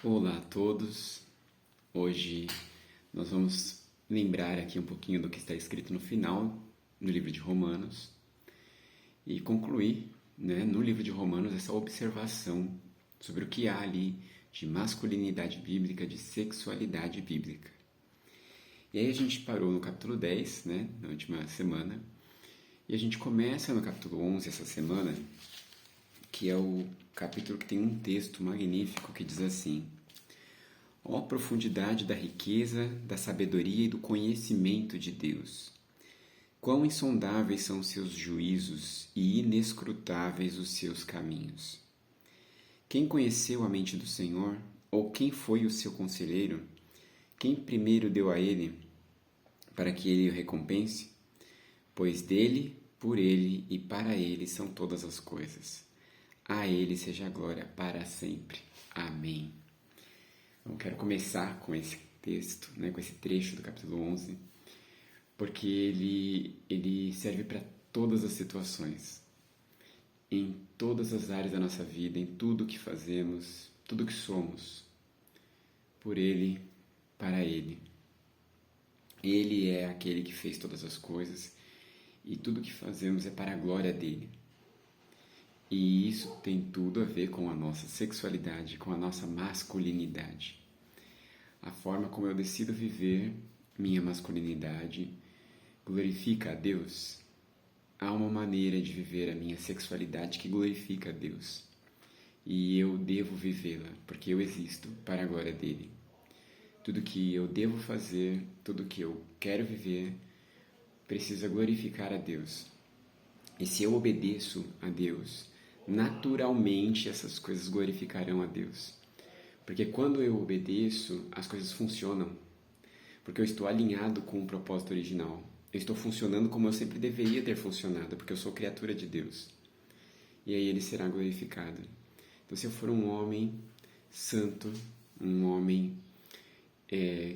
Olá a todos. Hoje nós vamos lembrar aqui um pouquinho do que está escrito no final do livro de Romanos e concluir, no livro de Romanos essa observação sobre o que há ali de masculinidade bíblica, de sexualidade bíblica. E aí a gente parou no capítulo 10, na última semana, e a gente começa no capítulo 11 essa semana, que é o capítulo que tem um texto magnífico que diz assim: ó profundidade da riqueza, da sabedoria e do conhecimento de Deus! Quão insondáveis são os seus juízos e inescrutáveis os seus caminhos! Quem conheceu a mente do Senhor? Ou quem foi o seu conselheiro? Quem primeiro deu a ele, para que ele o recompense? Pois dele, por ele e para ele são todas as coisas. A ele seja a glória para sempre. Amém. Então, quero começar com esse texto, com esse trecho do capítulo 11, porque ele serve para todas as situações, em todas as áreas da nossa vida, em tudo que fazemos, tudo que somos, por ele, para ele. Ele é aquele que fez todas as coisas e tudo que fazemos é para a glória dele. E isso tem tudo a ver com a nossa sexualidade, com a nossa masculinidade. A forma como eu decido viver minha masculinidade glorifica a Deus. Há uma maneira de viver a minha sexualidade que glorifica a Deus. E eu devo vivê-la, porque eu existo para a glória dele. Tudo que eu devo fazer, tudo que eu quero viver, precisa glorificar a Deus. E se eu obedeço a Deus, naturalmente essas coisas glorificarão a Deus. Porque quando eu obedeço, as coisas funcionam. Porque eu estou alinhado com o propósito original. Eu estou funcionando como eu sempre deveria ter funcionado, porque eu sou criatura de Deus. E aí ele será glorificado. Então, se eu for um homem santo, um homem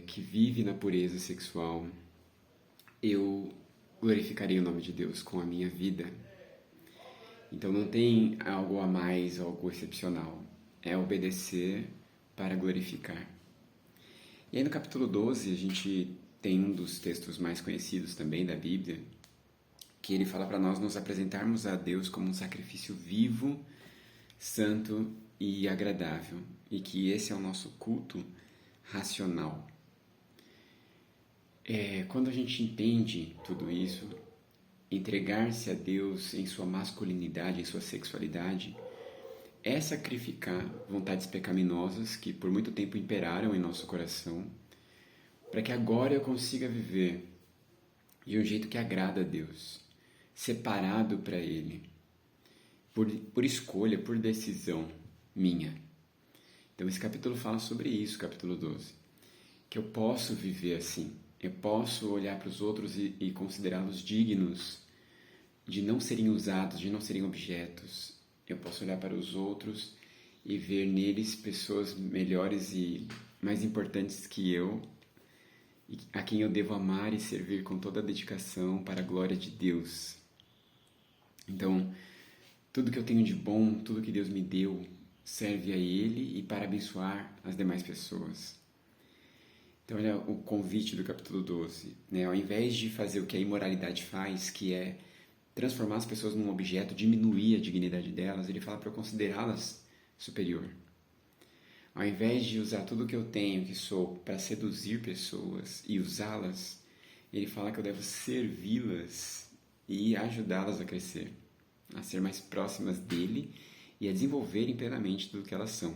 que vive na pureza sexual, eu glorificarei o nome de Deus com a minha vida. Então não tem algo a mais, algo excepcional. É obedecer para glorificar. E aí no capítulo 12 a gente tem um dos textos mais conhecidos também da Bíblia, que ele fala para nós nos apresentarmos a Deus como um sacrifício vivo, santo e agradável. E que esse é o nosso culto racional. Quando a gente entende tudo isso, entregar-se a Deus em sua masculinidade, em sua sexualidade, é sacrificar vontades pecaminosas que por muito tempo imperaram em nosso coração, para que agora eu consiga viver de um jeito que agrada a Deus, separado para Ele, por escolha, por decisão minha. Então esse capítulo fala sobre isso, capítulo 12, que eu posso viver assim. Eu posso olhar para os outros e considerá-los dignos de não serem usados, de não serem objetos. Eu posso olhar para os outros e ver neles pessoas melhores e mais importantes que eu, a quem eu devo amar e servir com toda a dedicação para a glória de Deus. Então, tudo que eu tenho de bom, tudo que Deus me deu, serve a Ele e para abençoar as demais pessoas. Então, olha o convite do capítulo 12. Ao invés de fazer o que a imoralidade faz, que é transformar as pessoas num objeto, diminuir a dignidade delas, ele fala para eu considerá-las superior. Ao invés de usar tudo o que eu tenho, que sou, para seduzir pessoas e usá-las, ele fala que eu devo servi-las e ajudá-las a crescer, a ser mais próximas dele e a desenvolverem plenamente tudo que elas são.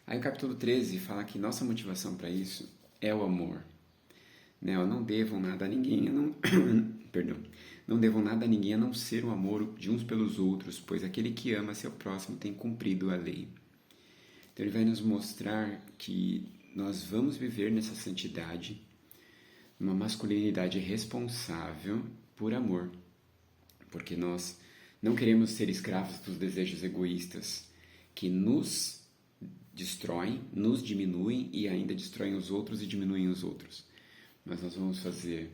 Aí o capítulo 13 fala que nossa motivação para isso é o amor. Eu não devo nada a ninguém, não devam nada a ninguém a não ser o amor de uns pelos outros, pois aquele que ama seu próximo tem cumprido a lei. Então ele vai nos mostrar que nós vamos viver nessa santidade, numa masculinidade responsável por amor, porque nós não queremos ser escravos dos desejos egoístas que nos destroem, nos diminuem e ainda destroem os outros e diminuem os outros. Mas nós vamos fazer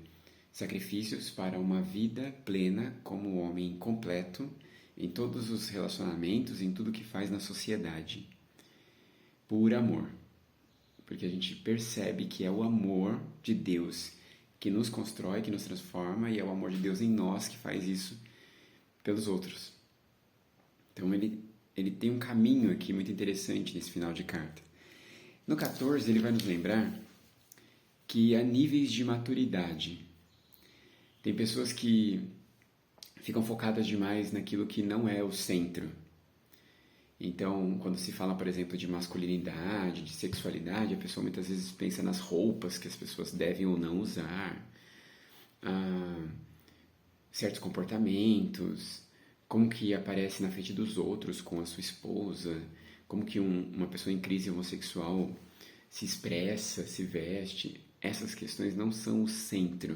sacrifícios para uma vida plena como homem completo em todos os relacionamentos, em tudo que faz na sociedade. por amor. Porque a gente percebe que é o amor de Deus que nos constrói, que nos transforma, e é o amor de Deus em nós que faz isso pelos outros. Então ele tem um caminho aqui muito interessante nesse final de carta. No 14 ele vai nos lembrar que há níveis de maturidade. Tem pessoas que ficam focadas demais naquilo que não é o centro. Então, quando se fala, por exemplo, de masculinidade, de sexualidade, a pessoa muitas vezes pensa nas roupas que as pessoas devem ou não usar, certos comportamentos, como que aparece na frente dos outros com a sua esposa, como que uma pessoa em crise homossexual se expressa, se veste. Essas questões não são o centro.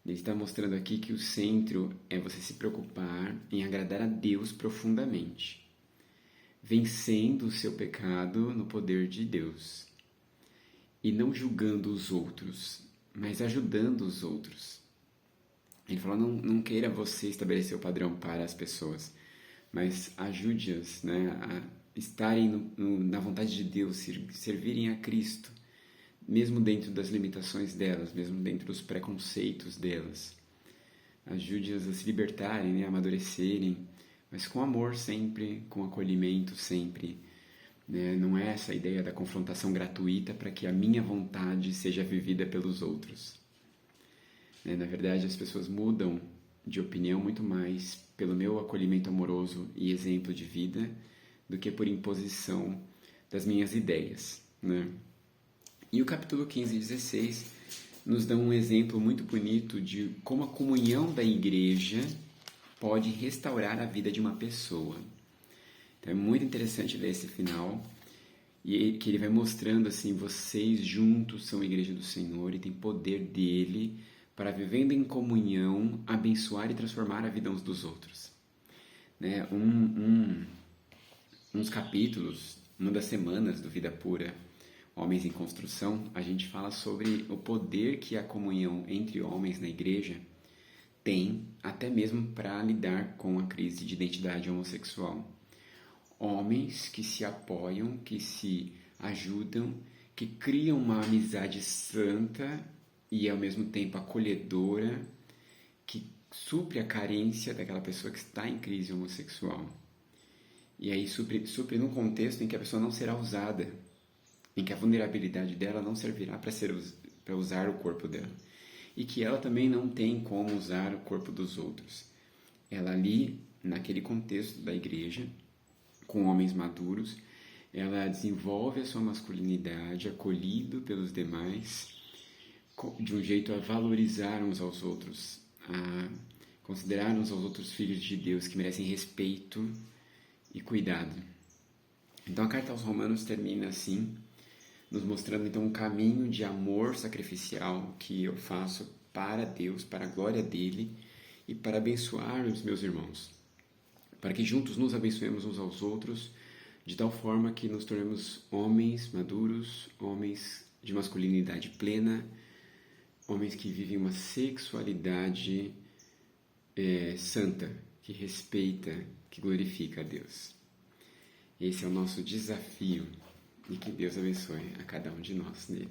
Ele está mostrando aqui que o centro é você se preocupar em agradar a Deus profundamente, vencendo o seu pecado no poder de Deus e não julgando os outros, mas ajudando os outros. Ele fala, não queira você estabelecer o padrão para as pessoas, mas ajude-as, né, a estarem na vontade de Deus, servirem a Cristo, mesmo dentro das limitações delas, mesmo dentro dos preconceitos delas. Ajude-as a se libertarem, né, a amadurecerem, mas com amor sempre, com acolhimento sempre. Né? Não é essa ideia da confrontação gratuita para que a minha vontade seja vivida pelos outros. Né? Na verdade, as pessoas mudam de opinião muito mais pelo meu acolhimento amoroso e exemplo de vida do que por imposição das minhas ideias. Né? E o capítulo 15 e 16 nos dão um exemplo muito bonito de como a comunhão da igreja pode restaurar a vida de uma pessoa. Então é muito interessante ler esse final, e que ele vai mostrando assim, vocês juntos são a igreja do Senhor e tem poder dele para, vivendo em comunhão, abençoar e transformar a vida uns dos outros. Né? Uns capítulos, uma das semanas do Vida Pura, Homens em Construção, a gente fala sobre o poder que a comunhão entre homens na igreja tem, até mesmo para lidar com a crise de identidade homossexual. Homens que se apoiam, que se ajudam, que criam uma amizade santa e ao mesmo tempo acolhedora, que supre a carência daquela pessoa que está em crise homossexual. E aí supre num contexto em que a pessoa não será usada, em que a vulnerabilidade dela não servirá para usar o corpo dela. E que ela também não tem como usar o corpo dos outros. Ela ali, naquele contexto da igreja, com homens maduros, ela desenvolve a sua masculinidade, acolhido pelos demais, de um jeito a valorizar uns aos outros, a considerar uns aos outros filhos de Deus que merecem respeito e cuidado. Então a carta aos Romanos termina assim, nos mostrando então um caminho de amor sacrificial que eu faço para Deus, para a glória dele e para abençoar os meus irmãos, para que juntos nos abençoemos uns aos outros, de tal forma que nos tornemos homens maduros, homens de masculinidade plena, homens que vivem uma sexualidade santa, que respeita, que glorifica a Deus. Esse é o nosso desafio. E que Deus abençoe a cada um de nós nele.